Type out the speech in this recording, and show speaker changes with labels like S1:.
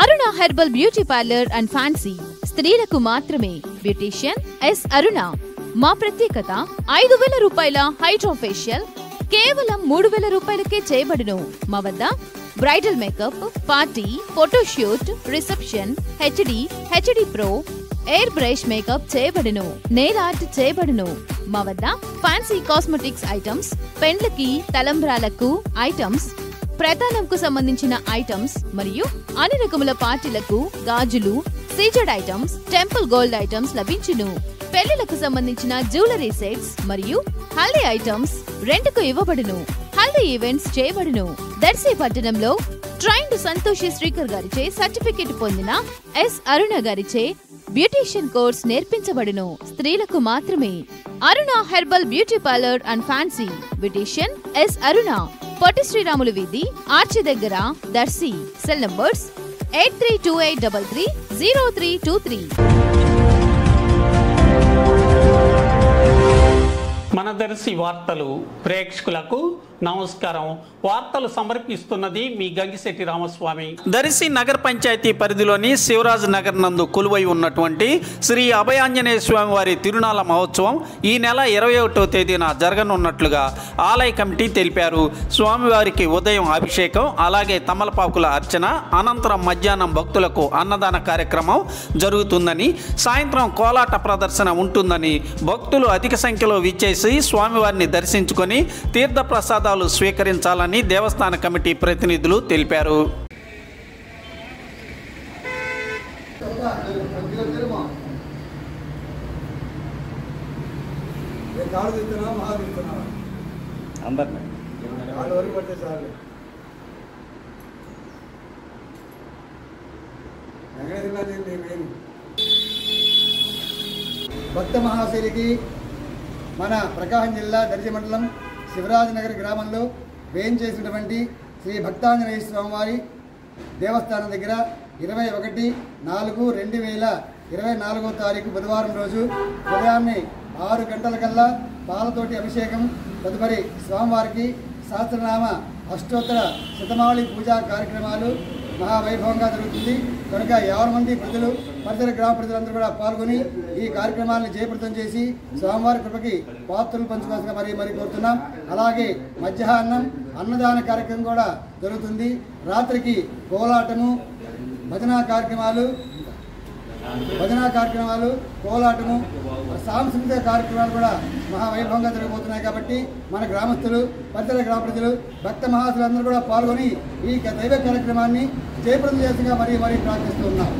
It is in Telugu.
S1: Aruna herbal beauty parlour and fancy స్త్రీలకు మాత్రమే. బ్యూటీషియన్ ఎస్ అరుణ. మా ప్రత్యేకత 5,000 రూపాయల హైడ్రా ఫేషియల్ కేవలం 3,000 రూపాయలకే చేయబడును. మా వద్ద bridal makeup, party, photoshoot, reception, HD pro, air brush makeup చేయబడును. నెయిల్ ఆర్ట్ చేయబడును. మా వద్ద ఫ్యాన్సీ కాస్మెటిక్స్ ఐటమ్స్, పెండ్లకి, తలంబ్రాలకు ఐటమ్స్, ప్రధానంకు సంబంధించిన ఐటమ్స్ మరియు అన్ని రకముల పార్టీలకు గాజులు, CZ items, temple gold items లభించును. పెళ్లిలకు సంబంధించిన జ్యువెలరీ సెట్స్ మరియు హల్దీ ఐటమ్స్ రెంట్కు ఇవ్వబడును. హల్దీ ఈవెంట్స్ చేయబడును. దర్శి పట్టణంలో ట్రైన్డ్ సంతోషి శ్రీకర్ గారిచే సర్టిఫికెట్ పొందిన ఎస్ అరుణ గారిచే బ్యూటీషియన్ కోర్స్ నేర్పించబడును. స్త్రీలకు మాత్రమే. Aruna herbal beauty parlour and fancy. Beautician S Aruna. Potti Sriramulu వీధి, ఆర్చి దగ్గర, దర్శి. Cell numbers 8328330323.
S2: మన దర్శి వార్తలు ప్రేక్షకులకు నమస్కారం. వార్తలు సమర్పిస్తున్నది మీ గంగిశెట్టి రామస్వామి. దర్శి నగర పంచాయతీ పరిధిలోని శివరాజ్ నగర్ నందు కొలువై ఉన్నటువంటి శ్రీ అభయాంజనేయ స్వామి వారి తిరునాళ మహోత్సవం ఈ నెల 21వ తేదీన జరగనున్నట్లుగా ఆలయ కమిటీ తెలిపారు. స్వామివారికి ఉదయం అభిషేకం, అలాగే తమలపాకుల అర్చన, అనంతరం మధ్యాహ్నం భక్తులకు అన్నదాన కార్యక్రమం జరుగుతుందని, సాయంత్రం కోలాట ప్రదర్శన ఉంటుందని, భక్తులు అధిక సంఖ్యలో విచ్చేసి స్వామివారిని దర్శించుకొని తీర్థ ప్రసాదాలు స్వీకరించాలని దేవస్థాన కమిటీ ప్రతినిధులు తెలిపారు.
S3: భక్త మహాశైలికి మన ప్రకాశం జిల్లా దర్శి మండలం శివరాజనగర్ గ్రామంలో వేయించేసినటువంటి శ్రీ భక్తాంజనేయ స్వామివారి దేవస్థానం దగ్గర 21/4/2024 తారీఖు బుధవారం రోజు ఉదయాన్నే 6 గంటలకల్లా పాలతోటి అభిషేకం, తదుపరి స్వామివారికి సహస్రనామ అష్టోత్తర శతమావళి పూజా కార్యక్రమాలు మహావైభవంగా జరుగుతుంది. కనుక 50 మంది ప్రజలు, పరిసర గ్రామ ప్రజలందరూ కూడా పాల్గొని ఈ కార్యక్రమాలను జయప్రదం చేసి స్వామివారి కృపకి పాత్రలు పంచుకోవాల్సిన మరీ కోరుతున్నాం. అలాగే మధ్యాహ్నం అన్నదాన కార్యక్రమం కూడా జరుగుతుంది. రాత్రికి కోలాటము, భజనా కార్యక్రమాలు, కోలాటము, సాంస్కృతిక కార్యక్రమాలు కూడా మహావైభవంగా జరగబోతున్నాయి. కాబట్టి మన గ్రామస్తులు, పరిసర గ్రామ ప్రజలు, భక్త మహాశులందరూ కూడా పాల్గొని ఈ దైవ కార్యక్రమాన్ని జయప్రదం చేసిగా మరీ ప్రార్థిస్తూ ఉన్నాం.